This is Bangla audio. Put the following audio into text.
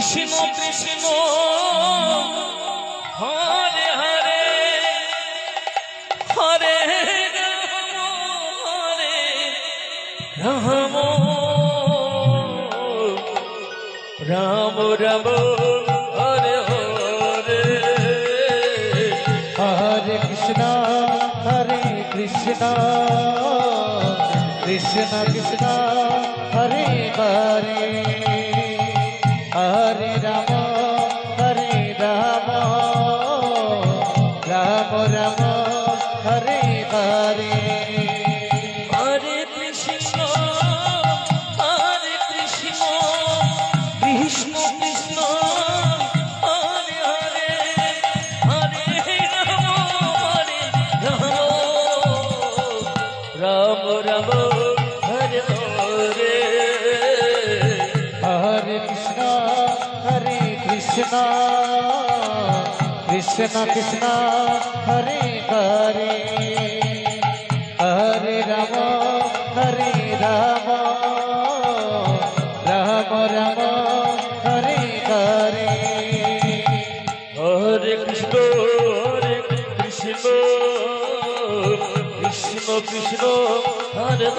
কৃষ্ণ কৃষ্ণ হরে হরে হরে রাম রাম রাম হরে হরে হরে কৃষ্ণ কৃষ্ণ কৃষ্ণ হরে হরে হরে রাম রাম রাম হরে হরে হরে কৃষ্ণ কৃষ্ণ কৃষ্ণ হরে হরে হরে রাম রাম হরে হরে হরে কৃষ্ণ কৃষ্ণ কৃষ্ণ হরে হরে হরে রাম রাম রাম হরে হরে হরে কৃষ্ণ কৃষ্ণ কৃষ্ণ হরে